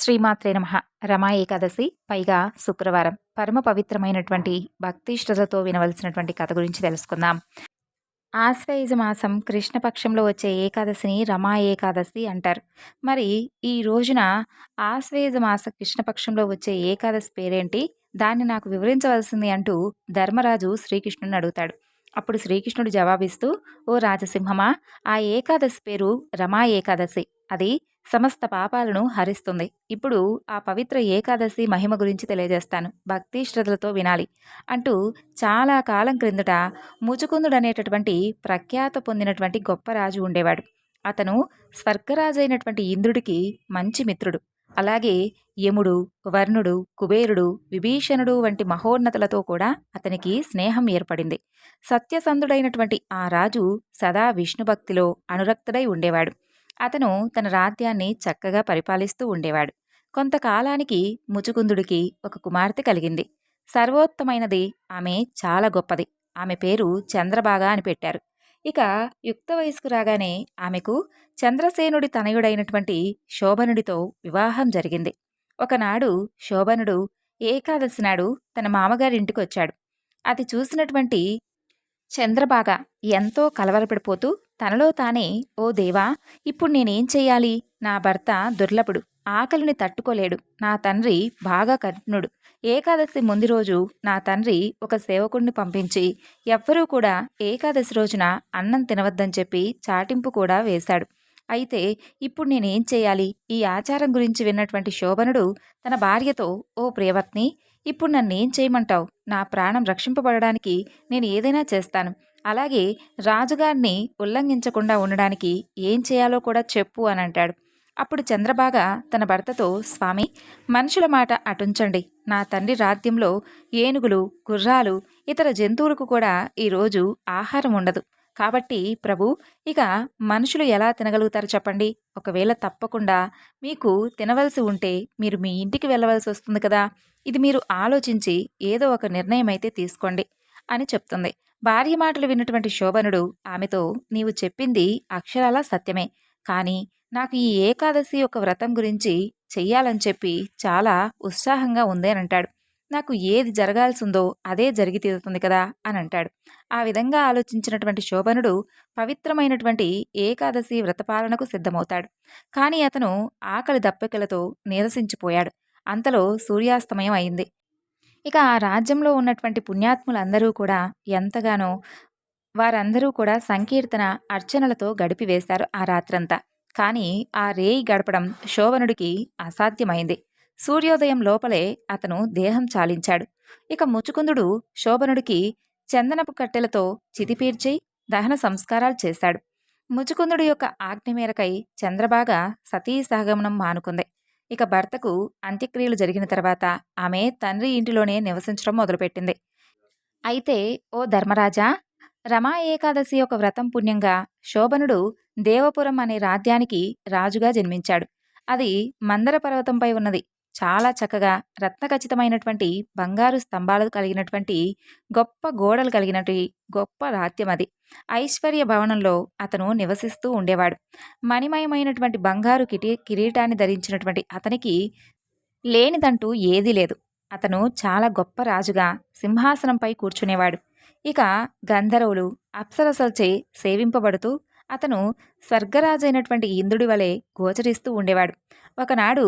శ్రీమాత్రే నమః. రమా ఏకాదశి, పైగా శుక్రవారం. పరమ పవిత్రమైనటువంటి భక్తి శ్రద్ధతో వినవలసినటువంటి కథ గురించి తెలుసుకుందాం. ఆశ్వయుజ మాసం కృష్ణపక్షంలో వచ్చే ఏకాదశిని రమా ఏకాదశి అంటారు. మరి ఈ రోజున ఆశ్వయుజ మాస కృష్ణపక్షంలో వచ్చే ఏకాదశి పేరేంటి? దాన్ని నాకు వివరించవలసింది అంటూ ధర్మరాజు శ్రీకృష్ణుని అడుగుతాడు. అప్పుడు శ్రీకృష్ణుడు జవాబిస్తూ, ఓ రాజసింహమా, ఆ ఏకాదశి పేరు రమా ఏకాదశి. అది సమస్త పాపాలను హరిస్తుంది. ఇప్పుడు ఆ పవిత్ర ఏకాదశి మహిమ గురించి తెలియజేస్తాను. భక్తి శ్రద్ధలతో వినాలి అంటూ చాలా కాలం క్రిందట ముచుకుందుడనేటటువంటి ప్రఖ్యాత పొందినటువంటి గొప్ప రాజు ఉండేవాడు. అతను స్వర్గరాజు అయినటువంటి ఇంద్రుడికి మంచి మిత్రుడు. అలాగే యముడు, వర్ణుడు, కుబేరుడు, విభీషణుడు వంటి మహోన్నతులతో కూడా అతనికి స్నేహం ఏర్పడింది. సత్యసంధుడైనటువంటి ఆ రాజు సదా విష్ణుభక్తిలో అనురక్తుడై ఉండేవాడు. అతను తన రాజ్యాన్ని చక్కగా పరిపాలిస్తూ ఉండేవాడు. కొంతకాలానికి ముచుకుందుడికి ఒక కుమార్తె కలిగింది. సర్వోత్తమైనది, ఆమె చాలా గొప్పది. ఆమె పేరు చంద్రబాగ అని పెట్టారు. ఇక యుక్త వయస్కు రాగానే ఆమెకు చంద్రసేనుడి తనయుడైనటువంటి శోభనుడితో వివాహం జరిగింది. ఒకనాడు శోభనుడు ఏకాదశి నాడు తన మామగారింటికి వచ్చాడు. అది చూసినటువంటి చంద్రబాగ ఎంతో కలవరపడిపోతూ తనలో తానే, ఓ దేవా, ఇప్పుడు నేనేం చెయ్యాలి? నా భర్త దుర్లభుడు, ఆకలిని తట్టుకోలేడు. నా తండ్రి బాగా కఠినుడు. ఏకాదశి ముందు రోజు నా తండ్రి ఒక సేవకుణ్ణి పంపించి ఎవ్వరూ కూడా ఏకాదశి రోజున అన్నం తినవద్దని చెప్పి చాటింపు కూడా వేశాడు. అయితే ఇప్పుడు నేనేం చేయాలి? ఈ ఆచారం గురించి విన్నటువంటి శోభనుడు తన భార్యతో, ఓ ప్రియవత్ని, ఇప్పుడు నన్నేం చేయమంటావు? నా ప్రాణం రక్షింపబడడానికి నేను ఏదైనా చేస్తాను. అలాగే రాజుగారిని ఉల్లంఘించకుండా ఉండడానికి ఏం చేయాలో కూడా చెప్పు అని అంటాడు. అప్పుడు చంద్రబాగ తన భర్తతో, స్వామి, మనుషుల మాట అటుంచండి. నా తండ్రి రాజ్యంలో ఏనుగులు, గుర్రాలు, ఇతర జంతువులకు కూడా ఈరోజు ఆహారం ఉండదు. కాబట్టి ప్రభు, ఇక మనుషులు ఎలా తినగలుగుతారు చెప్పండి? ఒకవేళ తప్పకుండా మీకు తినవలసి ఉంటే మీరు మీ ఇంటికి వెళ్ళవలసి వస్తుంది కదా. ఇది మీరు ఆలోచించి ఏదో ఒక నిర్ణయం అయితే తీసుకోండి అని చెప్తుంది. భార్య మాటలు విన్నటువంటి శోభనుడు ఆమెతో, నీవు చెప్పింది అక్షరాలా సత్యమే, కానీ నాకు ఈ ఏకాదశి యొక్క వ్రతం గురించి చెయ్యాలని చెప్పి చాలా ఉత్సాహంగా ఉంది అని అంటాడు. నాకు ఏది జరగాల్సిందో అదే జరిగి తీరుతుంది కదా అని అంటాడు. ఆ విధంగా ఆలోచించినటువంటి శోభనుడు పవిత్రమైనటువంటి ఏకాదశి వ్రతపాలనకు సిద్ధమవుతాడు. కానీ అతను ఆకలి దప్పికలతో నీరసించిపోయాడు. అంతలో సూర్యాస్తమయం అయింది. ఇక ఆ రాజ్యంలో ఉన్నటువంటి పుణ్యాత్ములందరూ కూడా ఎంతగానో వారందరూ కూడా సంకీర్తన అర్చనలతో గడిపివేశారు ఆ రాత్రంతా. కానీ ఆ రేయి గడపడం శోభనుడికి అసాధ్యమైంది. సూర్యోదయం లోపలే అతను దేహం చాలించాడు. ఇక ముచుకుందుడు శోభనుడికి చందనపు కట్టెలతో చితిపీర్చి దహన సంస్కారాలు చేశాడు. ముచుకుందుడి యొక్క ఆజ్ఞ మేరకై చంద్రబాగ సతీ సహగమనం మానుకుంది. ఇక భర్తకు అంత్యక్రియలు జరిగిన తర్వాత ఆమె తండ్రి ఇంటిలోనే నివసించడం మొదలుపెట్టింది. అయితే ఓ ధర్మరాజా, రమా ఏకాదశి యొక్క వ్రతం పుణ్యంగా శోభనుడు దేవపురం అనే రాజ్యానికి రాజుగా జన్మించాడు. అది మందర పర్వతంపై ఉన్నది. చాలా చక్కగా రత్నఖచితమైనటువంటి బంగారు స్తంభాలు కలిగినటువంటి గొప్ప గోడలు కలిగినటువంటి గొప్ప రాజ్యం అది. ఐశ్వర్య భవనంలో అతను నివసిస్తూ ఉండేవాడు. మణిమయమైనటువంటి బంగారు కిరీటాన్ని ధరించినటువంటి అతనికి లేనిదంటూ ఏదీ లేదు. అతను చాలా గొప్ప రాజుగా సింహాసనంపై కూర్చునేవాడు. ఇక గంధర్వులు, అప్సరసలచే సేవింపబడుతూ అతను స్వర్గరాజైనటువంటి ఇంద్రుడి వలె గోచరిస్తూ ఉండేవాడు. ఒకనాడు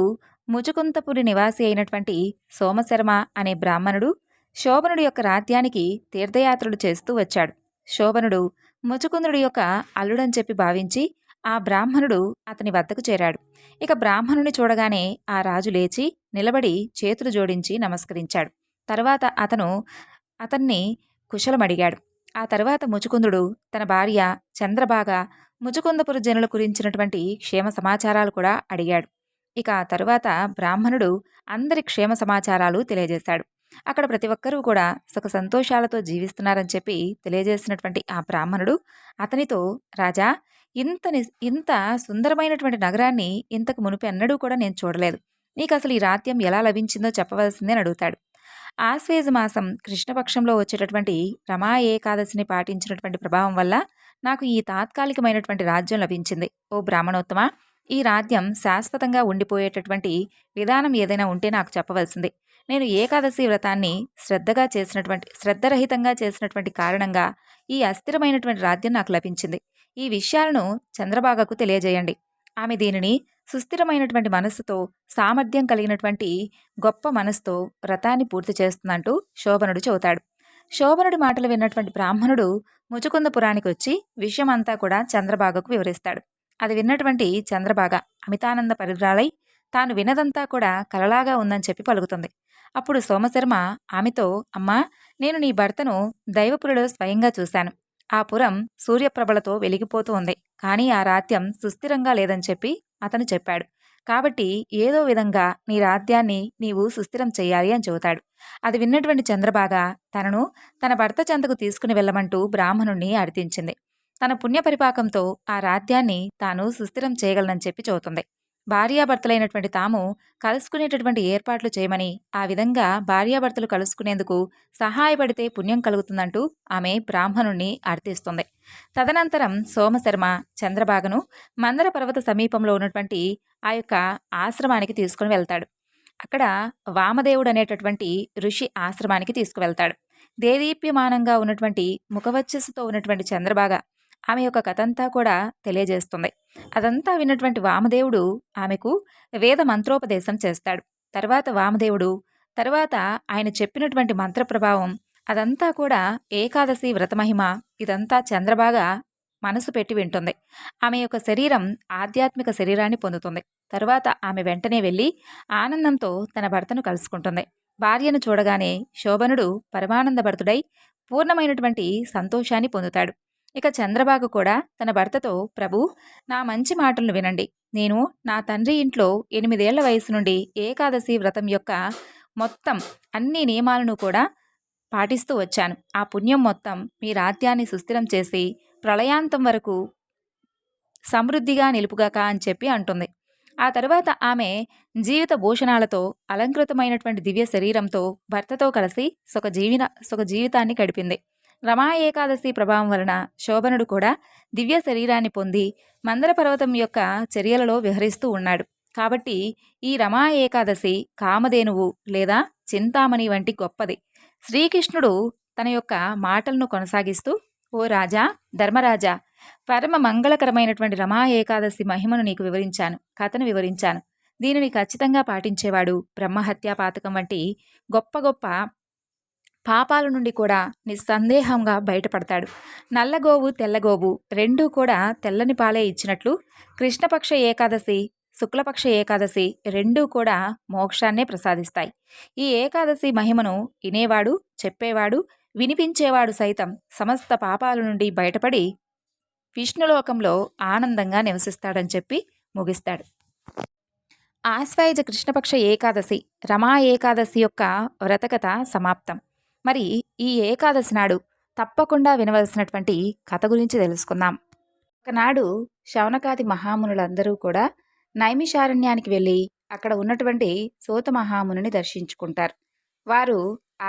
ముచుకుంతపురి నివాసి అయినటువంటి సోమశర్మ అనే బ్రాహ్మణుడు శోభనుడి యొక్క రాజ్యానికి తీర్థయాత్రలు చేస్తూ వచ్చాడు. శోభనుడు ముచుకుందుడి యొక్క అల్లుడని చెప్పి భావించి ఆ బ్రాహ్మణుడు అతని వద్దకు చేరాడు. ఇక బ్రాహ్మణుని చూడగానే ఆ రాజు లేచి నిలబడి చేతులు జోడించి నమస్కరించాడు. తర్వాత అతన్ని కుశలమడిగాడు. ఆ తర్వాత ముచుకుందుడు తన భార్య చంద్రబాగ, ముచుకుందపుర జనుల గురించినటువంటి క్షేమ సమాచారాలు కూడా అడిగాడు. ఇక ఆ తరువాత బ్రాహ్మణుడు అందరి క్షేమ సమాచారాలు తెలియజేశాడు. అక్కడ ప్రతి ఒక్కరూ కూడా సుఖ సంతోషాలతో జీవిస్తున్నారని చెప్పి తెలియజేసినటువంటి ఆ బ్రాహ్మణుడు అతనితో, రాజా, ఇంత సుందరమైనటువంటి నగరాన్ని ఇంతకు మునుపు ఎన్నడూ కూడా నేను చూడలేదు. నీకు అసలు ఈ రాజ్యం ఎలా లభించిందో చెప్పవలసిందే అని అడుగుతాడు. ఆశ్వేజ మాసం కృష్ణపక్షంలో వచ్చేటటువంటి రమా ఏకాదశిని పాటించినటువంటి ప్రభావం వల్ల నాకు ఈ తాత్కాలికమైనటువంటి రాజ్యం లభించింది. ఓ బ్రాహ్మణోత్తమ, ఈ రాజ్యం శాశ్వతంగా ఉండిపోయేటటువంటి విధానం ఏదైనా ఉంటే నాకు చెప్పవలసింది. నేను ఏకాదశి వ్రతాన్ని శ్రద్ధరహితంగా చేసినటువంటి కారణంగా ఈ అస్థిరమైనటువంటి రాజ్యం నాకు లభించింది. ఈ విషయాలను చంద్రబాగకు తెలియజేయండి. ఆమె దీనిని సుస్థిరమైనటువంటి మనస్సుతో, సామర్థ్యం కలిగినటువంటి గొప్ప మనస్సుతో వ్రతాన్ని పూర్తి చేస్తుందంటూ శోభనుడు చెబుతాడు. శోభనుడి మాటలు విన్నటువంటి బ్రాహ్మణుడు ముచుకుందపురానికి వచ్చి విషయమంతా కూడా చంద్రబాగకు వివరిస్తాడు. అది విన్నటువంటి చంద్రబాగ అమితానంద పరివ్రాలై తాను వినదంతా కూడా కలలాగా ఉందని చెప్పి పలుకుతుంది. అప్పుడు సోమశర్మ ఆమెతో, అమ్మా, నేను నీ భర్తను దైవపురిలో స్వయంగా చూశాను. ఆ పురం సూర్యప్రభలతో వెలిగిపోతూ ఉంది. కానీ ఆ రాజ్యం సుస్థిరంగా లేదని చెప్పి అతను చెప్పాడు. కాబట్టి ఏదో విధంగా నీ రాజ్యాన్ని నీవు సుస్థిరం చెయ్యాలి అని చెబుతాడు. అది విన్నటువంటి చంద్రబాగ తనను తన భర్త చెంతకు తీసుకుని వెళ్ళమంటూ బ్రాహ్మణుణ్ణి అర్థించింది. తన పుణ్యపరిపాకంతో ఆ రాజ్యాన్ని తాను సుస్థిరం చేయగలనని చెప్పి చెబుతుంది. భార్యాభర్తలైనటువంటి తాము కలుసుకునేటటువంటి ఏర్పాట్లు చేయమని, ఆ విధంగా భార్యాభర్తలు కలుసుకునేందుకు సహాయపడితే పుణ్యం కలుగుతుందంటూ ఆమె బ్రాహ్మణుణ్ణి అర్థిస్తుంది. తదనంతరం సోమశర్మ చంద్రబాగను మందర పర్వత సమీపంలో ఉన్నటువంటి ఆ యొక్క ఆశ్రమానికి తీసుకుని వెళ్తాడు. అక్కడ వామదేవుడు అనేటటువంటి ఋషి ఆశ్రమానికి తీసుకువెళ్తాడు. దేదీప్యమానంగా ఉన్నటువంటి ముఖవచ్చస్సుతో ఉన్నటువంటి చంద్రబాగ ఆమె యొక్క కథంతా కూడా తెలియజేస్తుంది. అదంతా విన్నటువంటి వామదేవుడు ఆమెకు వేద మంత్రోపదేశం చేస్తాడు. తర్వాత ఆయన చెప్పినటువంటి మంత్ర ప్రభావం అదంతా కూడా ఏకాదశి వ్రతమహిమ ఇదంతా చంద్రబాగ మనసు పెట్టి వింటుంది. ఆమె యొక్క శరీరం ఆధ్యాత్మిక శరీరాన్ని పొందుతుంది. తర్వాత ఆమె వెంటనే వెళ్ళి ఆనందంతో తన భర్తను కలుసుకుంటుంది. భార్యను చూడగానే శోభనుడు పరమానందభరితుడై పూర్ణమైనటువంటి సంతోషాన్ని పొందుతాడు. ఇక చంద్రబాగు కూడా తన భర్తతో, ప్రభు, నా మంచి మాటలను వినండి. నేను నా తండ్రి ఇంట్లో 8 ఏళ్ల వయసు నుండి ఏకాదశి వ్రతం యొక్క మొత్తం అన్ని నియమాలను కూడా పాటిస్తూ వచ్చాను. ఆ పుణ్యం మొత్తం మీ రాజ్యాన్ని సుస్థిరం చేసి ప్రళయాంతం వరకు సమృద్ధిగా నిలుపుగాక అని చెప్పి అంటుంది. ఆ తరువాత ఆమె జీవిత భూషణాలతో అలంకృతమైనటువంటి దివ్య శరీరంతో భర్తతో కలిసి సుఖ జీవితాన్ని గడిపింది. రమా ఏకాదశి ప్రభావం వలన శోభనుడు కూడా దివ్య శరీరాన్ని పొంది మందర పర్వతం యొక్క చర్యలలో విహరిస్తూ ఉన్నాడు. కాబట్టి ఈ రమా ఏకాదశి కామధేనువు లేదా చింతామణి వంటి గొప్పది. శ్రీకృష్ణుడు తన యొక్క మాటలను కొనసాగిస్తూ, ఓ రాజా, ధర్మరాజా, పరమ మంగళకరమైనటువంటి రమా ఏకాదశి మహిమను నీకు కథను వివరించాను. దీనిని ఖచ్చితంగా పాటించేవాడు బ్రహ్మహత్యా పాతకం వంటి గొప్ప గొప్ప పాపాల నుండి కూడా నిస్సందేహంగా బయటపడతాడు. నల్లగోవు, తెల్లగోవు రెండూ కూడా తెల్లని పాలే ఇచ్చినట్లు కృష్ణపక్ష ఏకాదశి, శుక్లపక్ష ఏకాదశి రెండూ కూడా మోక్షాన్నే ప్రసాదిస్తాయి. ఈ ఏకాదశి మహిమను వినేవాడు, చెప్పేవాడు, వినిపించేవాడు సైతం సమస్త పాపాల నుండి బయటపడి విష్ణులోకంలో ఆనందంగా నివసిస్తాడని చెప్పి ముగిస్తాడు. ఆశ్వయుజ కృష్ణపక్ష ఏకాదశి, రమా ఏకాదశి యొక్క వ్రతకథ సమాప్తం. మరి ఈ ఏకాదశి నాడు తప్పకుండా వినవలసినటువంటి కథ గురించి తెలుసుకుందాం. ఒకనాడు శౌనకాది మహామునులందరూ కూడా నైమిషారణ్యానికి వెళ్ళి అక్కడ ఉన్నటువంటి సూత మహామునిని దర్శించుకుంటారు. వారు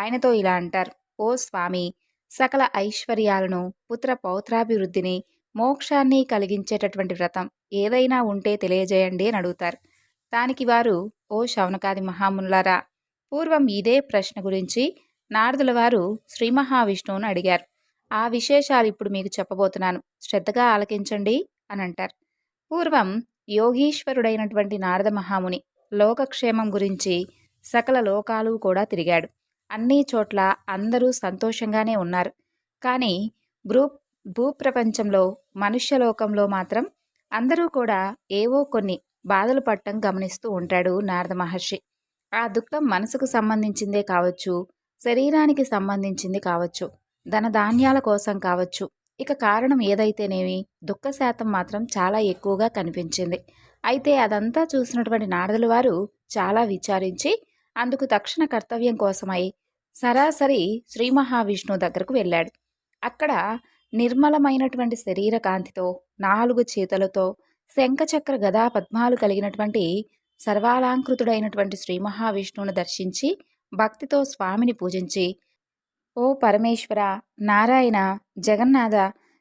ఆయనతో ఇలా అంటారు, ఓ స్వామి, సకల ఐశ్వర్యాలను, పుత్ర పౌత్రాభివృద్ధిని, మోక్షాన్ని కలిగించేటటువంటి వ్రతం ఏదైనా ఉంటే తెలియజేయండి అని అడుగుతారు. దానికి వారు, ఓ శౌనకాది మహామునులారా, పూర్వం ఇదే ప్రశ్న గురించి నారదుల వారు శ్రీ మహావిష్ణువును అడిగారు. ఆ విశేషాలు ఇప్పుడు మీకు చెప్పబోతున్నాను, శ్రద్ధగా ఆలకించండి అని అంటారు. పూర్వం యోగీశ్వరుడైనటువంటి నారద మహాముని లోకక్షేమం గురించి సకల లోకాలు కూడా తిరిగాడు. అన్ని చోట్ల అందరూ సంతోషంగానే ఉన్నారు. కానీ భూప్రపంచంలో, మనుష్యలోకంలో మాత్రం అందరూ కూడా ఏవో కొన్ని బాధలు పడటం గమనిస్తూ ఉంటాడు నారద మహర్షి. ఆ దుఃఖం మనసుకు సంబంధించిందే కావచ్చు, శరీరానికి సంబంధించింది కావచ్చు, ధనధాన్యాల కోసం కావచ్చు. ఇక కారణం ఏదైతేనేమి దుఃఖ శాతం మాత్రం చాలా ఎక్కువగా కనిపించింది. అయితే అదంతా చూసినటువంటి నారదుల వారు చాలా విచారించి అందుకు తక్షణ కర్తవ్యం కోసమై సరాసరి శ్రీ మహావిష్ణువు దగ్గరకు వెళ్ళాడు. అక్కడ నిర్మలమైనటువంటి శరీర కాంతితో, 4 చేతులతో, శంఖచక్ర గదా పద్మాలు కలిగినటువంటి సర్వాలంకృతుడైనటువంటి శ్రీ మహావిష్ణువును దర్శించి భక్తితో స్వామిని పూజించి, ఓ పరమేశ్వర, నారాయణ, జగన్నాథ,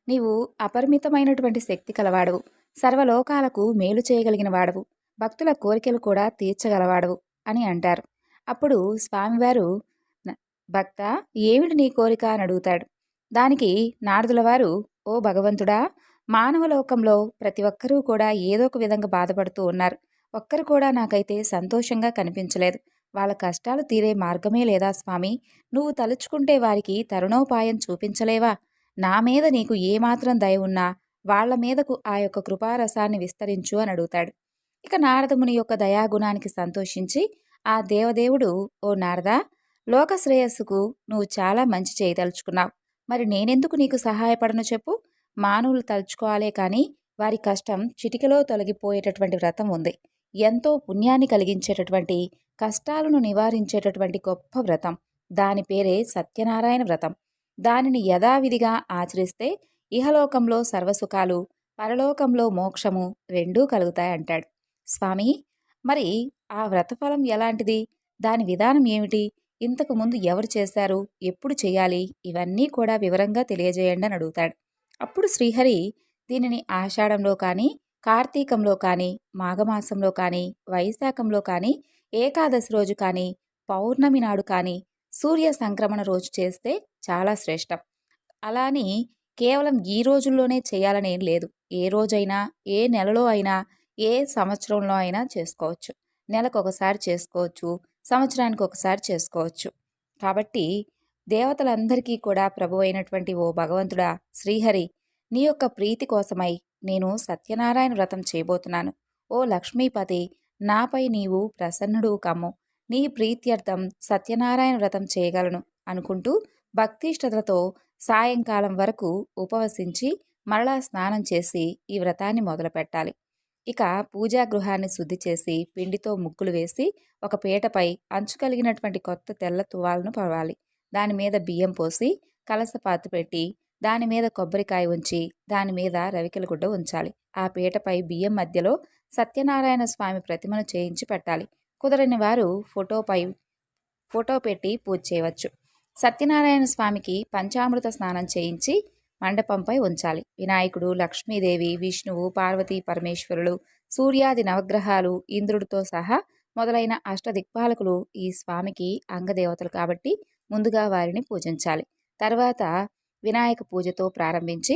నీవు అపరిమితమైనటువంటి శక్తి కలవాడు. సర్వలోకాలకు మేలు చేయగలిగిన వాడవు, భక్తుల కోరికలు కూడా తీర్చగలవాడవు అని అంటారు. అప్పుడు స్వామివారు భక్త, ఏమిటి నీ కోరిక అని అడుగుతాడు. దానికి నారదుల వారు, ఓ భగవంతుడా, మానవ లోకంలో ప్రతి ఒక్కరూ కూడా ఏదో ఒక విధంగా బాధపడుతూ ఉన్నారు. ఒక్కరు కూడా నాకైతే సంతోషంగా కనిపించలేదు. వాళ్ళ కష్టాలు తీరే మార్గమే లేదా స్వామి? నువ్వు తలుచుకుంటే వారికి తరుణోపాయం చూపించలేవా? నా మీద నీకు ఏమాత్రం దయ ఉన్నా వాళ్ల మీదకు ఆ యొక్క కృపారసాన్ని విస్తరించు అని అడుగుతాడు. ఇక నారదముని యొక్క దయాగుణానికి సంతోషించి ఆ దేవదేవుడు, ఓ నారదా, లోక శ్రేయస్సుకు నువ్వు చాలా మంచి చేయదలుచుకున్నావు. మరి నేనెందుకు నీకు సహాయపడను చెప్పు? మానవులు తలుచుకోవాలే కానీ వారి కష్టం చిటికలో తొలగిపోయేటటువంటి వ్రతం ఉంది. ఎంతో పుణ్యాన్ని కలిగించేటటువంటి, కష్టాలను నివారించేటటువంటి గొప్ప వ్రతం. దాని పేరే సత్యనారాయణ వ్రతం. దానిని యథావిధిగా ఆచరిస్తే ఇహలోకంలో సర్వసుఖాలు, పరలోకంలో మోక్షము రెండూ కలుగుతాయంటాడు. స్వామి, మరి ఆ వ్రతఫలం ఎలాంటిది? దాని విధానం ఏమిటి? ఇంతకు ముందు ఎవరు చేశారు? ఎప్పుడు చేయాలి? ఇవన్నీ కూడా వివరంగా తెలియజేయండి అని అడుగుతాడు. అప్పుడు శ్రీహరి దీనిని ఆషాఢంలో కానీ, కార్తీకంలో కానీ, మాఘమాసంలో కానీ, వైశాఖంలో కానీ, ఏకాదశి రోజు కానీ, పౌర్ణమి నాడు కానీ, సూర్య సంక్రమణ రోజు చేస్తే చాలా శ్రేష్టం. అలాని కేవలం ఈ రోజుల్లోనే చేయాలనేం లేదు. ఏ రోజైనా, ఏ నెలలో అయినా, ఏ సంవత్సరంలో అయినా చేసుకోవచ్చు. నెలకొకసారి చేసుకోవచ్చు, సంవత్సరానికి ఒకసారి చేసుకోవచ్చు. కాబట్టి దేవతలందరికీ కూడా ప్రభు అయినటువంటి ఓ భగవంతుడా శ్రీహరి, నీ యొక్క ప్రీతి కోసమై నేను సత్యనారాయణ వ్రతం చేయబోతున్నాను. ఓ లక్ష్మీపతి, నాపై నీవు ప్రసన్నుడు కమ్ము. నీ ప్రీత్యర్థం సత్యనారాయణ వ్రతం చేయగలను అనుకుంటూ భక్తిష్ఠతతో సాయంకాలం వరకు ఉపవసించి మరలా స్నానం చేసి ఈ వ్రతాన్ని మొదలుపెట్టాలి. ఇక పూజా గృహాన్ని శుద్ధి చేసి పిండితో ముగ్గులు వేసి ఒక పీటపై అంచు కలిగినటువంటి కొత్త తెల్ల తువాలను పరవాలి. దాని మీద బియ్యం పోసి కలసపాతు పెట్టి దాని మీద కొబ్బరికాయ ఉంచి దాని మీద రవికెల గుడ్డ ఉంచాలి. ఆ పీటపై బియ్యం మధ్యలో సత్యనారాయణ స్వామి ప్రతిమను చేయించి పెట్టాలి. కుదరని వారు ఫోటో పెట్టి పూజ చేయవచ్చు. సత్యనారాయణ స్వామికి పంచామృత స్నానం చేయించి మండపంపై ఉంచాలి. వినాయకుడు, లక్ష్మీదేవి, విష్ణువు, పార్వతీ పరమేశ్వరులు, సూర్యాది నవగ్రహాలు, ఇంద్రుడితో సహా మొదలైన అష్టదిక్పాలకులు ఈ స్వామికి అంగదేవతలు కాబట్టి ముందుగా వారిని పూజించాలి. తర్వాత వినాయక పూజతో ప్రారంభించి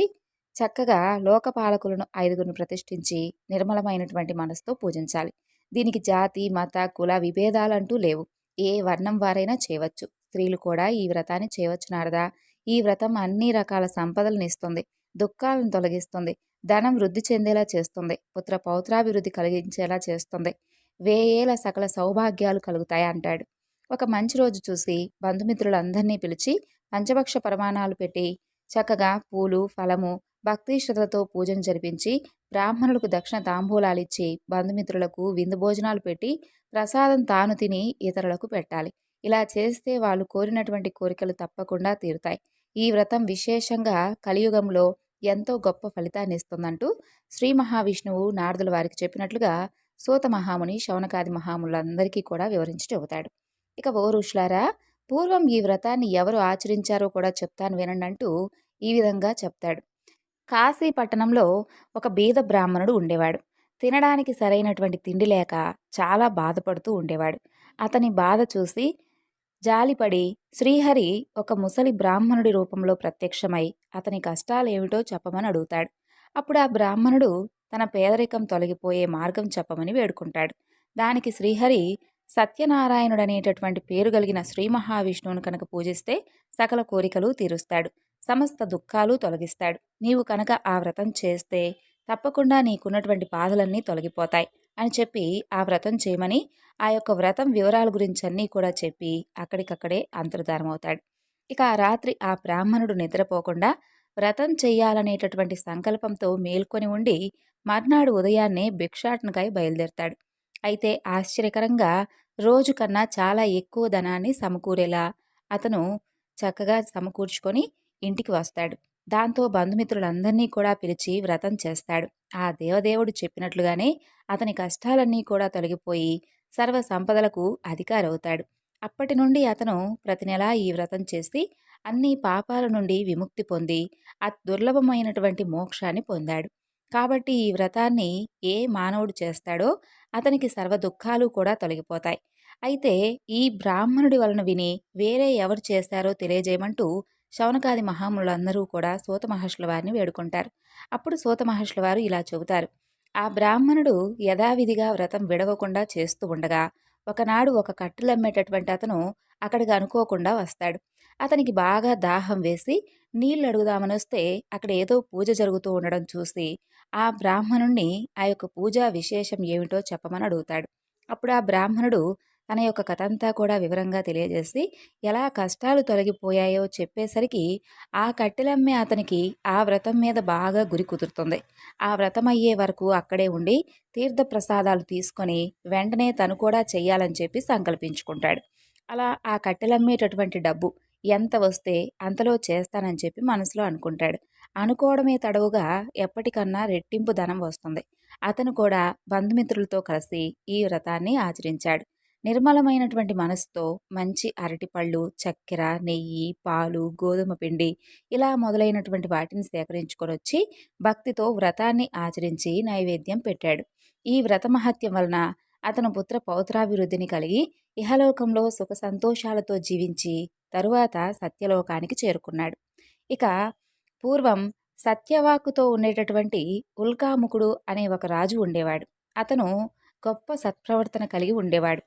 చక్కగా లోకపాలకులను 5గురిని ప్రతిష్ఠించి నిర్మలమైనటువంటి మనసుతో పూజించాలి. దీనికి జాతి, మత, కుల విభేదాలంటూ లేవు. ఏ వర్ణం వారైనా చేయవచ్చు. స్త్రీలు కూడా ఈ వ్రతాన్ని చేయవచ్చు నారదా. ఈ వ్రతం అన్ని రకాల సంపదలను ఇస్తుంది, దుఃఖాలను తొలగిస్తుంది, ధనం వృద్ధి చెందేలా చేస్తుంది, పుత్ర పౌత్రాభివృద్ధి కలిగించేలా చేస్తుంది, వేయేల సకల సౌభాగ్యాలు కలుగుతాయి అంటాడు. ఒక మంచి రోజు చూసి బంధుమిత్రులందరినీ పిలిచి పంచభక్ష పరమాణాలు పెట్టి చక్కగా పూలు, ఫలము, భక్తి శ్రద్ధలతో పూజను జరిపించి బ్రాహ్మణులకు దక్షిణ తాంబూలాలిచ్చి బంధుమిత్రులకు విందు భోజనాలు పెట్టి ప్రసాదం తాను తిని ఇతరులకు పెట్టాలి. ఇలా చేస్తే వాళ్ళు కోరినటువంటి కోరికలు తప్పకుండా తీరుతాయి. ఈ వ్రతం విశేషంగా కలియుగంలో ఎంతో గొప్ప ఫలితాన్ని ఇస్తుందంటూ శ్రీ మహావిష్ణువు నారదుల వారికి చెప్పినట్లుగా సూత మహాముని శౌనకాది మహాములందరికీ కూడా వివరించి చెబుతాడు. ఇక ఓ ఋషులారా, పూర్వం ఈ వ్రతాన్ని ఎవరు ఆచరించారో కూడా చెప్తాను వినండి అంటూ ఈ విధంగా చెప్తాడు. కాశీ పట్టణంలో ఒక బీద బ్రాహ్మణుడు ఉండేవాడు. తినడానికి సరైనటువంటి తిండి లేక చాలా బాధపడుతూ ఉండేవాడు. అతని బాధ చూసి జాలిపడి శ్రీహరి ఒక ముసలి బ్రాహ్మణుడి రూపంలో ప్రత్యక్షమై అతని కష్టాలేమిటో చెప్పమని అడుగుతాడు. అప్పుడు ఆ బ్రాహ్మణుడు తన పేదరికం తొలగిపోయే మార్గం చెప్పమని వేడుకుంటాడు. దానికి శ్రీహరి సత్యనారాయణుడనేటటువంటి పేరు కలిగిన శ్రీ మహావిష్ణువును కనుక పూజిస్తే సకల కోరికలు తీరుస్తాడు, సమస్త దుఃఖాలు తొలగిస్తాడు. నీవు కనుక ఆ వ్రతం చేస్తే తప్పకుండా నీకున్నటువంటి బాధలన్నీ తొలగిపోతాయి అని చెప్పి ఆ వ్రతం చేయమని ఆ యొక్క వ్రతం వివరాల గురించి అన్నీ కూడా చెప్పి అక్కడికక్కడే అంతర్ధానమవుతాడు. ఇక ఆ రాత్రి ఆ బ్రాహ్మణుడు నిద్రపోకుండా వ్రతం చెయ్యాలనేటటువంటి సంకల్పంతో మేల్కొని ఉండి మర్నాడు ఉదయాన్నే భిక్షాటనకై బయలుదేరతాడు. అయితే ఆశ్చర్యకరంగా రోజు కన్నా చాలా ఎక్కువ ధనాన్ని సమకూరేలా అతను చక్కగా సమకూర్చుకొని ఇంటికి వస్తాడు. దాంతో బంధుమిత్రులందరినీ కూడా పిలిచి వ్రతం చేస్తాడు. ఆ దేవదేవుడు చెప్పినట్లుగానే అతని కష్టాలన్నీ కూడా తొలగిపోయి సర్వ సంపదలకు అధికారవుతాడు. అప్పటి నుండి అతను ప్రతి నెలా ఈ వ్రతం చేసి అన్ని పాపాల నుండి విముక్తి పొంది దుర్లభమైనటువంటి మోక్షాన్ని పొందాడు. కాబట్టి ఈ వ్రతాన్ని ఏ మానవుడు చేస్తాడో అతనికి సర్వ దుఃఖాలు కూడా తొలగిపోతాయి. అయితే ఈ బ్రాహ్మణుడి వలన విని వేరే ఎవరు చేశారో తెలియజేయమంటూ శౌనకాది మహామునులందరూ కూడా సూత మహర్షుల వారిని వేడుకుంటారు. అప్పుడు సూత మహర్షుల వారు ఇలా చెబుతారు. ఆ బ్రాహ్మణుడు యథావిధిగా వ్రతం విడవకుండా చేస్తూ ఉండగా ఒకనాడు ఒక కట్టెలమ్మేటటువంటి అతను అక్కడికి అనుకోకుండా వస్తాడు. అతనికి బాగా దాహం వేసి నీళ్లు అడుగుదామనొస్తే అక్కడ ఏదో పూజ జరుగుతూ ఉండడం చూసి ఆ బ్రాహ్మణుణ్ణి ఆ యొక్క పూజా విశేషం ఏమిటో చెప్పమని అడుగుతాడు. అప్పుడు ఆ బ్రాహ్మణుడు తన యొక్క కథంతా కూడా వివరంగా తెలియజేసి ఎలా కష్టాలు తొలగిపోయాయో చెప్పేసరికి ఆ కట్టెలమ్మే అతనికి ఆ వ్రతం మీద బాగా గురి కుదురుతుంది. ఆ వ్రతం అయ్యే వరకు అక్కడే ఉండి తీర్థప్రసాదాలు తీసుకొని వెంటనే తను కూడా చెయ్యాలని చెప్పి సంకల్పించుకుంటాడు. అలా ఆ కట్టెలమ్మేటటువంటి డబ్బు ఎంత వస్తే అంతలో చేస్తానని చెప్పి మనసులో అనుకుంటాడు. అనుకోవడమే తడవుగా ఎప్పటికన్నా రెట్టింపు ధనం వస్తుంది. అతను కూడా బంధుమిత్రులతో కలిసి ఈ వ్రతాన్ని ఆచరించాడు. నిర్మలమైనటువంటి మనసుతో మంచి అరటిపళ్ళు, చక్కెర, నెయ్యి, పాలు, గోధుమ పిండి ఇలా మొదలైనటువంటి వాటిని సేకరించుకొనొచ్చి భక్తితో వ్రతాన్ని ఆచరించి నైవేద్యం పెట్టాడు. ఈ వ్రత మహత్యం వలన అతను పుత్ర పౌత్రాభివృద్ధిని కలిగి ఇహలోకంలో సుఖ సంతోషాలతో జీవించి తరువాత సత్యలోకానికి చేరుకున్నాడు. ఇక పూర్వం సత్యవాక్కుతో ఉండేటటువంటి ఉల్కాముకుడు అనే ఒక రాజు ఉండేవాడు. అతను గొప్ప సత్ప్రవర్తన కలిగి ఉండేవాడు.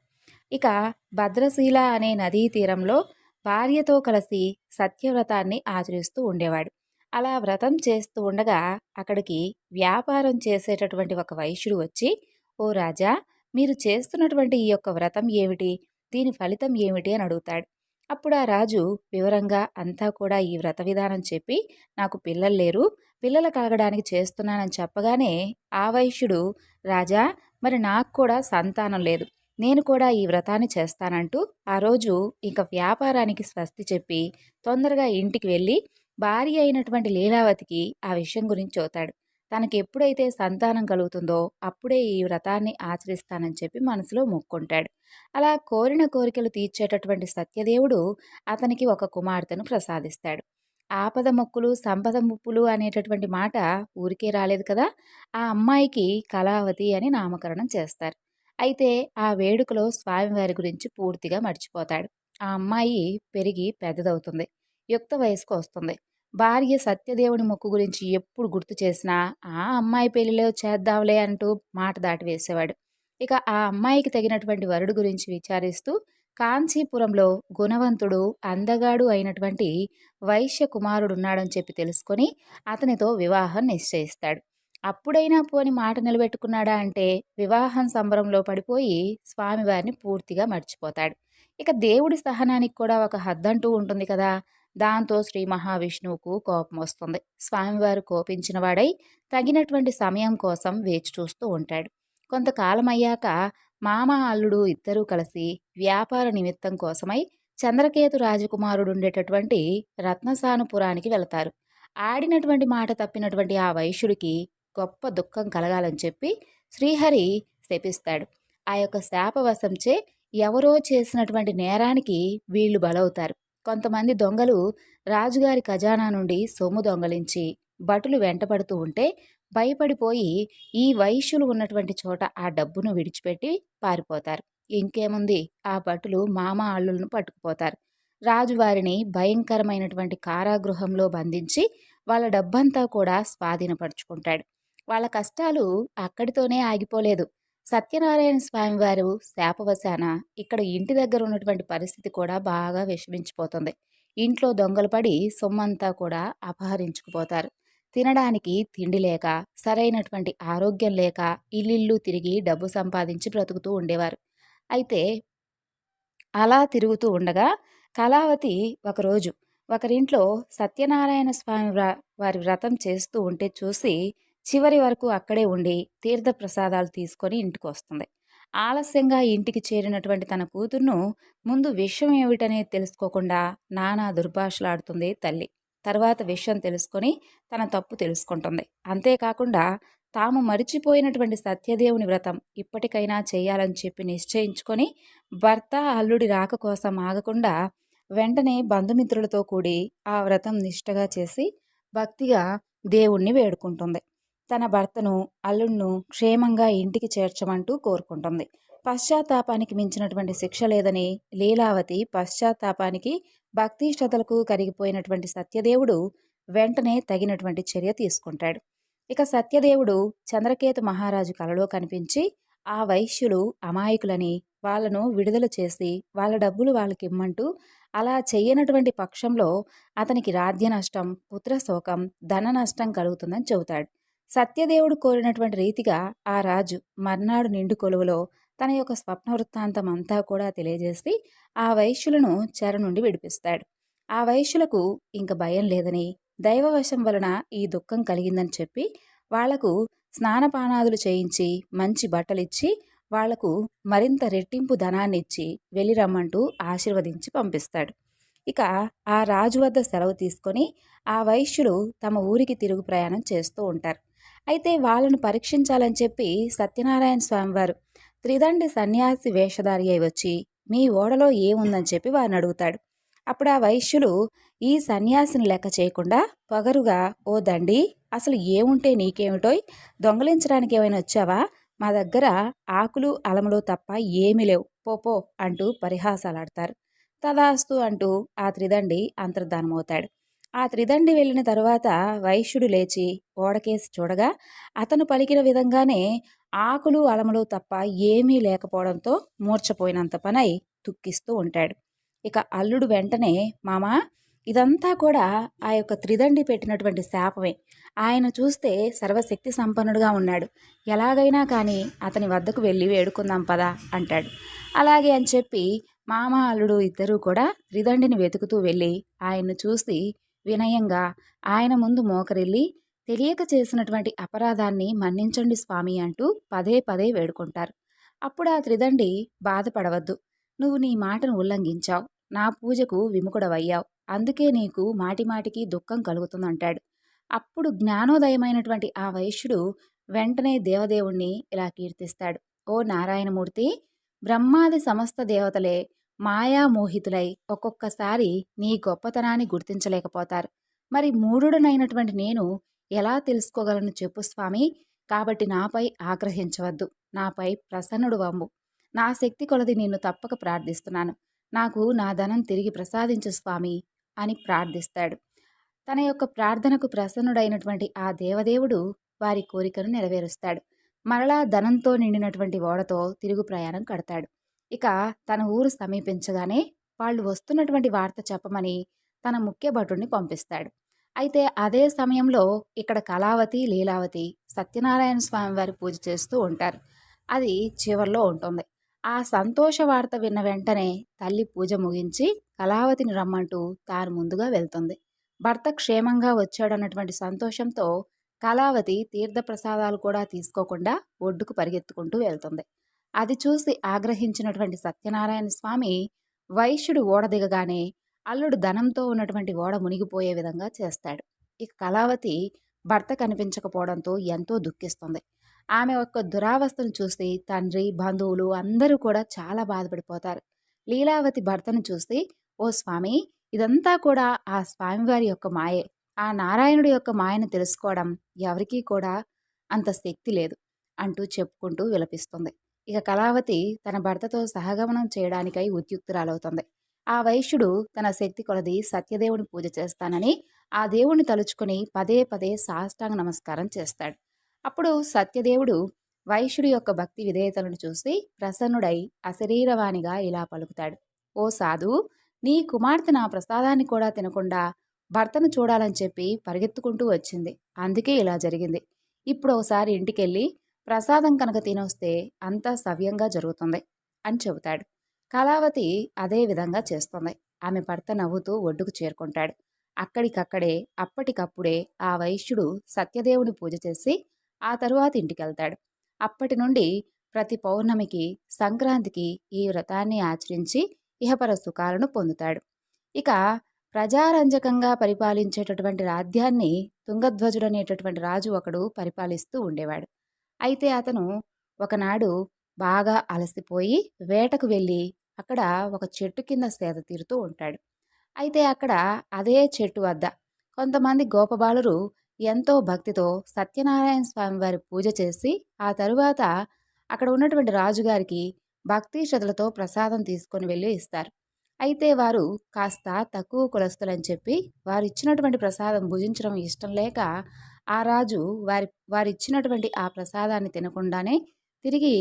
ఇక భద్రశీల అనే నదీ తీరంలో భార్యతో కలిసి సత్యవ్రతాన్ని ఆచరిస్తూ ఉండేవాడు. అలా వ్రతం చేస్తూ ఉండగా అక్కడికి వ్యాపారం చేసేటటువంటి ఒక వైశ్యుడు వచ్చి, ఓ రాజా, మీరు చేస్తున్నటువంటి ఈ యొక్క వ్రతం ఏమిటి, దీని ఫలితం ఏమిటి అని అడుగుతాడు. అప్పుడు ఆ రాజు వివరంగా అంతా కూడా ఈ వ్రత విధానం చెప్పి, నాకు పిల్లలు లేరు, పిల్లలు కలగడానికి చేస్తున్నానని చెప్పగానే ఆ వైశ్యుడు, రాజా, మరి నాకు కూడా సంతానం లేదు, నేను కూడా ఈ వ్రతాన్ని చేస్తానంటూ ఆ రోజు ఇంక వ్యాపారానికి స్వస్తి చెప్పి తొందరగా ఇంటికి వెళ్ళి భార్య అయినటువంటి లీలావతికి ఆ విషయం గురించి చెబుతాడు. తనకి ఎప్పుడైతే సంతానం కలుగుతుందో అప్పుడే ఈ వ్రతాన్ని ఆచరిస్తానని చెప్పి మనసులో మొక్కుంటాడు. అలా కోరిన కోరికలు తీర్చేటటువంటి సత్యదేవుడు అతనికి ఒక కుమార్తెను ప్రసాదిస్తాడు. ఆపద మొక్కులు సంపద ముప్పులు అనేటటువంటి మాట ఊరికే రాలేదు కదా. ఆ అమ్మాయికి కళావతి అని నామకరణం చేస్తారు. అయితే ఆ వేడుకలో స్వామివారి గురించి పూర్తిగా మర్చిపోతాడు. ఆ అమ్మాయి పెరిగి పెద్దదవుతుంది. యుక్త వయసుకు వస్తుంది. భార్య సత్యదేవుని మొక్కు గురించి ఎప్పుడు గుర్తు చేసినా ఆ అమ్మాయి పెళ్లిలో చేద్దాంలే అంటూ మాట దాటి వేసేవాడు. ఇక ఆ అమ్మాయికి తగినటువంటి వరుడు గురించి విచారిస్తూ కాంచీపురంలో గుణవంతుడు అందగాడు అయినటువంటి వైశ్య కుమారుడున్నాడని చెప్పి తెలుసుకొని అతనితో వివాహం నిశ్చయిస్తాడు. అప్పుడైనా పోని మాట నిలబెట్టుకున్నాడా అంటే వివాహం సంబరంలో పడిపోయి స్వామివారిని పూర్తిగా మర్చిపోతాడు. ఇక దేవుడి సహనానికి కూడా ఒక హద్దంటూ ఉంటుంది కదా. దాంతో శ్రీ మహావిష్ణువుకు కోపం వస్తుంది. స్వామివారు కోపించిన వాడై తగినటువంటి సమయం కోసం వేచి చూస్తూ ఉంటాడు. కొంతకాలం అయ్యాక మామ అల్లుడు ఇద్దరూ కలిసి వ్యాపార నిమిత్తం కోసమై చంద్రకేతు రాజకుమారుడు ఉండేటటువంటి రత్నసానుపురానికి వెళతారు. ఆడినటువంటి మాట తప్పినటువంటి ఆ వైశ్యుడికి గొప్ప దుఃఖం కలగాలని చెప్పి శ్రీహరి శపిస్తాడు. ఆ యొక్క శాపవశంచే ఎవరో చేసినటువంటి నేరానికి వీళ్ళు బలవుతారు. కొంతమంది దొంగలు రాజుగారి ఖజానా నుండి సొమ్ము దొంగలించి భటులు వెంటపడుతూ ఉంటే భయపడిపోయి ఈ వైశ్యులు ఉన్నటువంటి చోట ఆ డబ్బును విడిచిపెట్టి పారిపోతారు. ఇంకేముంది, ఆ భటులు మామ అల్లులను పట్టుకుపోతారు. రాజువారిని భయంకరమైనటువంటి కారాగృహంలో బంధించి వాళ్ళ డబ్బంతా కూడా స్వాధీనపరుచుకుంటాడు. వాళ్ళ కష్టాలు అక్కడితోనే ఆగిపోలేదు. సత్యనారాయణ స్వామివారు శాపవశాన ఇక్కడ ఇంటి దగ్గర ఉన్నటువంటి పరిస్థితి కూడా బాగా విషమించిపోతుంది. ఇంట్లో దొంగలు పడి సొమ్మంతా కూడా అపహరించుకుపోతారు. తినడానికి తిండి లేక, సరైనటువంటి ఆరోగ్యం లేక ఇల్లిల్లు తిరిగి డబ్బు సంపాదించి బ్రతుకుతూ ఉండేవారు. అయితే అలా తిరుగుతూ ఉండగా కళావతి ఒకరోజు ఒకరింట్లో సత్యనారాయణ స్వామి వారి వ్రతం చేస్తూ ఉంటే చూసి చివరి వరకు అక్కడే ఉండి తీర్థప్రసాదాలు తీసుకొని ఇంటికి వస్తుంది. ఆలస్యంగా ఇంటికి చేరినటువంటి తన కూతుర్ను ముందు విషయం ఏమిటనేది తెలుసుకోకుండా నానా దుర్భాషలాడుతుంది తల్లి. తర్వాత విషయం తెలుసుకొని తన తప్పు తెలుసుకుంటుంది. అంతేకాకుండా తాము మరిచిపోయినటువంటి సత్యదేవుని వ్రతం ఇప్పటికైనా చేయాలని చెప్పి నిశ్చయించుకొని భర్త అల్లుడి రాక కోసం ఆగకుండా వెంటనే బంధుమిత్రులతో కూడి ఆ వ్రతం నిష్టగా చేసి భక్తిగా దేవుణ్ణి వేడుకుంటుంది. తన భర్తను, అల్లుణ్ణు క్షేమంగా ఇంటికి చేర్చమంటూ కోరుకుంటుంది. పశ్చాత్తాపానికి మించినటువంటి శిక్ష లేదని లీలావతి పశ్చాత్తాపానికి, భక్తి శ్రద్ధలకు కరిగిపోయినటువంటి సత్యదేవుడు వెంటనే తగినటువంటి చర్య తీసుకుంటాడు. ఇక సత్యదేవుడు చంద్రకేతు మహారాజు కలలో కనిపించి ఆ వైశ్యులు అమాయకులని వాళ్ళను విడుదల చేసి వాళ్ళ డబ్బులు వాళ్ళకిమ్మంటూ, అలా చెయ్యనటువంటి పక్షంలో అతనికి రాజ్య నష్టం, పుత్రశోకం, ధన నష్టం కలుగుతుందని చెబుతాడు. సత్యదేవుడు కోరినటువంటి రీతిగా ఆ రాజు మర్నాడు నిండు కొలువులో తన యొక్క స్వప్న వృత్తాంతం అంతా కూడా తెలియజేసి ఆ వైశ్యులను చెర నుండి విడిపిస్తాడు. ఆ వైశ్యులకు ఇంక భయం లేదని, దైవవశం వలన ఈ దుఃఖం కలిగిందని చెప్పి వాళ్లకు స్నానపానాదులు చేయించి మంచి బట్టలిచ్చి వాళ్లకు మరింత రెట్టింపు ధనాన్నిచ్చి వెళ్ళి రమ్మంటూ ఆశీర్వదించి పంపిస్తాడు. ఇక ఆ రాజు వద్ద సెలవు తీసుకొని ఆ వైశ్యులు తమ ఊరికి తిరుగు ప్రయాణం చేస్తూ ఉంటారు. అయితే వాళ్ళను పరీక్షించాలని చెప్పి సత్యనారాయణ స్వామివారు త్రిదండి సన్యాసి వేషధారి అయి వచ్చి మీ ఓడలో ఏముందని చెప్పి వారిని అడుగుతాడు. అప్పుడు ఆ వైశ్యులు ఈ సన్యాసిని లెక్క చేయకుండా పొగరుగా, ఓ దండి, అసలు ఏముంటే నీకేమిటోయ్, దొంగలించడానికి ఏమైనా వచ్చావా? మా దగ్గర ఆకులు అలములు తప్ప ఏమీ లేవు, పోపో అంటూ పరిహాసాలాడతారు. తదాస్తు అంటూ ఆ త్రిదండి అంతర్ధానమవుతాడు. ఆ త్రిదండి వెళ్ళిన తరువాత వైశ్యుడు లేచి ఓడకేసి చూడగా అతను పలికిన విధంగానే ఆకులు అలములు తప్ప ఏమీ లేకపోవడంతో మూర్చపోయినంత పనై దుఃఖిస్తూ ఉంటాడు. ఇక అల్లుడు వెంటనే, మామా, ఇదంతా కూడా ఆ యొక్క త్రిదండి పెట్టినటువంటి శాపమే. ఆయన చూస్తే సర్వశక్తి సంపన్నుడుగా ఉన్నాడు, ఎలాగైనా కానీ అతని వద్దకు వెళ్ళి వేడుకుందాం పదా అంటాడు. అలాగే అని చెప్పి మామ అల్లుడు ఇద్దరూ కూడా త్రిదండిని వెతుకుతూ వెళ్ళి ఆయన్ను చూసి వినయంగా ఆయన ముందు మోకరిల్లి తెలియక చేసినటువంటి అపరాధాన్ని మన్నించండి స్వామి అంటూ పదే పదే వేడుకుంటారు. అప్పుడు ఆ త్రిదండి, బాధపడవద్దు, నువ్వు నీ మాటను ఉల్లంఘించావు, నా పూజకు విముఖుడవయ్యావు, అందుకే నీకు మాటిమాటికి దుఃఖం కలుగుతుందంటాడు. అప్పుడు జ్ఞానోదయమైనటువంటి ఆ వైశ్యుడు వెంటనే దేవదేవుణ్ణి ఇలా కీర్తిస్తాడు. ఓ నారాయణమూర్తి, బ్రహ్మాది సమస్త దేవతలే మాయామోహితులై ఒక్కొక్కసారి నీ గొప్పతనాన్ని గుర్తించలేకపోతారు. మరి మూఢుడనైనటువంటి నేను ఎలా తెలుసుకోగలను చెప్పు స్వామి. కాబట్టి నాపై ఆగ్రహించవద్దు, నాపై ప్రసన్నుడు వమ్ము. నా శక్తి కొలది నిన్ను తప్పక ప్రార్థిస్తున్నాను, నాకు నా ధనం తిరిగి ప్రసాదించు స్వామి అని ప్రార్థిస్తాడు. తన యొక్క ప్రార్థనకు ప్రసన్నుడైనటువంటి ఆ దేవదేవుడు వారి కోరికను నెరవేరుస్తాడు. మరలా ధనంతో నిండినటువంటి ఓడతో తిరుగు ప్రయాణం కడతాడు. ఇక తన ఊరు సమీపించగానే వాళ్ళు వస్తున్నటువంటి వార్త చెప్పమని తన ముఖ్య భటుడిని పంపిస్తాడు. అయితే అదే సమయంలో ఇక్కడ కళావతి, లీలావతి సత్యనారాయణ స్వామి వారి పూజ చేస్తూ ఉంటారు. అది చివర్లో ఉంటుంది. ఆ సంతోష వార్త విన్న వెంటనే తల్లి పూజ ముగించి కళావతిని రమ్మంటూ తాను ముందుగా వెళ్తుంది. భర్త క్షేమంగా వచ్చాడన్నటువంటి సంతోషంతో కళావతి తీర్థప్రసాదాలు కూడా తీసుకోకుండా ఒడ్డుకు పరిగెత్తుకుంటూ వెళ్తుంది. అది చూసి ఆగ్రహించినటువంటి సత్యనారాయణ స్వామి వైశ్యుడు ఓడ దిగగానే అల్లుడు ధనంతో ఉన్నటువంటి ఓడ మునిగిపోయే విధంగా చేస్తాడు. ఇక కళావతి భర్త కనిపించకపోవడంతో ఎంతో దుఃఖిస్తుంది. ఆమె యొక్క దురావస్థను చూసి తండ్రి, బంధువులు అందరూ కూడా చాలా బాధపడిపోతారు. లీలావతి భర్తను చూసి, ఓ స్వామి, ఇదంతా కూడా ఆ స్వామివారి యొక్క మాయే. ఆ నారాయణుడి యొక్క మాయను తెలుసుకోవడం ఎవరికీ కూడా అంత శక్తి లేదు అంటూ చెప్పుకుంటూ విలపిస్తుంది. ఇక కళావతి తన భర్తతో సహగమనం చేయడానికై ఉద్యుక్తురాలవుతుంది. ఆ వైశ్యుడు తన శక్తి కొలది సత్యదేవుని పూజ చేస్తానని ఆ దేవుణ్ణి తలుచుకుని పదే పదే సాష్టాంగ నమస్కారం చేస్తాడు. అప్పుడు సత్యదేవుడు వైశ్యుడి యొక్క భక్తి విధేయతలను చూసి ప్రసన్నుడై అశరీరవాణిగా ఇలా పలుకుతాడు. ఓ సాధు, నీ కుమార్తె నా ప్రసాదాన్ని కూడా తినకుండా భర్తను చూడాలని చెప్పి పరిగెత్తుకుంటూ వచ్చింది, అందుకే ఇలా జరిగింది. ఇప్పుడు ఒకసారి ఇంటికెళ్ళి ప్రసాదం కనుక తినొస్తే అంతా సవ్యంగా జరుగుతుంది అని చెబుతాడు. కళావతి అదే విధంగా చేస్తుంది. ఆమె భర్త నవ్వుతూ ఒడ్డుకు చేరుకుంటాడు. అక్కడికక్కడే అప్పటికప్పుడే ఆ వైశ్యుడు సత్యదేవుని పూజ చేసి ఆ తరువాత ఇంటికెళ్తాడు. అప్పటి నుండి ప్రతి పౌర్ణమికి, సంక్రాంతికి ఈ వ్రతాన్ని ఆచరించి ఇహపర సుఖాలను పొందుతాడు. ఇక ప్రజారంజకంగా పరిపాలించేటటువంటి రాజ్యాన్ని తుంగధ్వజుడనేటటువంటి రాజు ఒకడు పరిపాలిస్తూ ఉండేవాడు. అయితే అతను ఒకనాడు బాగా అలసిపోయి వేటకు వెళ్ళి అక్కడ ఒక చెట్టు కింద సేద తీరుతూ ఉంటాడు. అయితే అక్కడ అదే చెట్టు వద్ద కొంతమంది గోపబాలురు ఎంతో భక్తితో సత్యనారాయణ స్వామి వారి పూజ చేసి ఆ తరువాత అక్కడ ఉన్నటువంటి రాజుగారికి భక్తి శ్రద్ధలతో ప్రసాదం తీసుకొని వెళ్ళి ఇస్తారు. అయితే వారు కాస్త తక్కువ కులస్తులని చెప్పి వారు ఇచ్చినటువంటి ప్రసాదం భుజించడం ఇష్టం లేక ఆ రాజు వారిచ్చినటువంటి ఆ ప్రసాదాన్ని తినకుండానే తిరిగి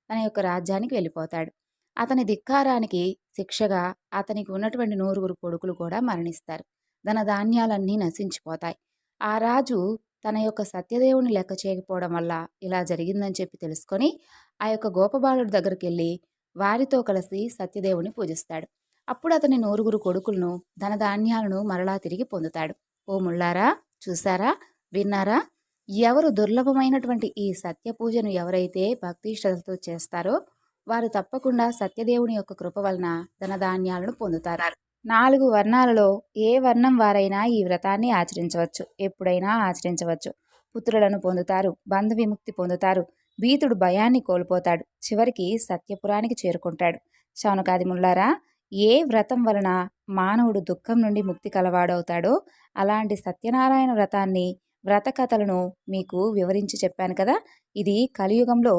తన యొక్క రాజ్యానికి వెళ్ళిపోతాడు. అతని ధిక్కారానికి శిక్షగా అతనికి ఉన్నటువంటి నూరుగురు కొడుకులు కూడా మరణిస్తారు. ధనధాన్యాలన్నీ నశించిపోతాయి. ఆ రాజు తన యొక్క సత్యదేవుని లెక్క చేయకపోవడం వల్ల ఇలా జరిగిందని చెప్పి తెలుసుకొని ఆ యొక్క గోపబాలుడి దగ్గరికి వెళ్ళి వారితో కలిసి సత్యదేవుని పూజిస్తాడు. అప్పుడు అతని నూరుగురు కొడుకులను ధనధాన్యాలను మరలా తిరిగి పొందుతాడు. ఓ ముళ్ళారా, చూసారా, విన్నారా? ఎవరు దుర్లభమైనటువంటి ఈ సత్య పూజను ఎవరైతే భక్తి శ్రద్ధతో చేస్తారో వారు తప్పకుండా సత్యదేవుని యొక్క కృప వలన ధనధాన్యాలను పొందుతారు. 4 వర్ణాలలో ఏ వర్ణం వారైనా ఈ వ్రతాన్ని ఆచరించవచ్చు, ఎప్పుడైనా ఆచరించవచ్చు. పుత్రులను పొందుతారు, బంధ విముక్తి పొందుతారు, భీతుడు భయాన్ని కోల్పోతాడు, చివరికి సత్యపురానికి చేరుకుంటాడు. శౌనకాది ముల్లారా, ఏ వ్రతం వలన మానవుడు దుఃఖం నుండి ముక్తి కలవాడవుతాడో అలాంటి సత్యనారాయణ వ్రతాన్ని వ్రత కథలను మీకు వివరించి చెప్పాను కదా. ఇది కలియుగంలో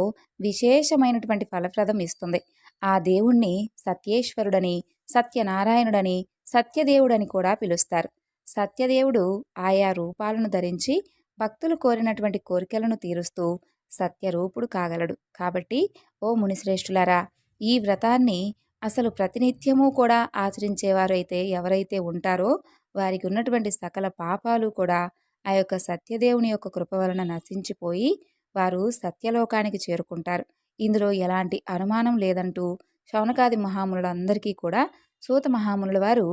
విశేషమైనటువంటి ఫలప్రదం ఇస్తుంది. ఆ దేవుణ్ణి సత్యేశ్వరుడని, సత్యనారాయణుడని, సత్యదేవుడని కూడా పిలుస్తారు. సత్యదేవుడు ఆయా రూపాలను ధరించి భక్తులు కోరినటువంటి కోరికలను తీరుస్తూ సత్యరూపుడు కాగలడు. కాబట్టి ఓ మునిశ్రేష్ఠులారా, ఈ వ్రతాన్ని అసలు ప్రతినిత్యము కూడా ఆచరించేవారైతే ఎవరైతే ఉంటారో వారికి ఉన్నటువంటి సకల పాపాలు కూడా ఆ యొక్క సత్యదేవుని యొక్క కృప వలన నశించిపోయి వారు సత్యలోకానికి చేరుకుంటారు. ఇందులో ఎలాంటి అనుమానం లేదంటూ శౌనకాది మహామునులందరికీ కూడా సూత మహామునుల వారు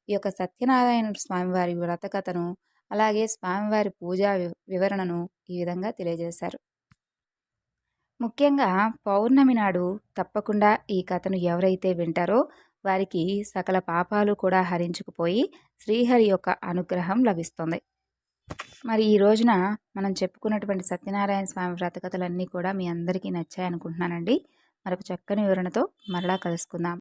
ఈ యొక్క సత్యనారాయణ స్వామివారి వ్రతకథను అలాగే స్వామివారి పూజా వివరణను ఈ విధంగా తెలియజేశారు. ముఖ్యంగా పౌర్ణమి నాడు తప్పకుండా ఈ కథను ఎవరైతే వింటారో వారికి సకల పాపాలు కూడా హరించుకుపోయి శ్రీహరి యొక్క అనుగ్రహం లభిస్తుంది. మరి ఈ రోజున మనం చెప్పుకున్నటువంటి సత్యనారాయణ స్వామి వ్రతకథలన్నీ కూడా మీ అందరికీ నచ్చాయనుకుంటున్నానండి. మరొక చక్కని వివరణతో మరలా కలుసుకుందాం.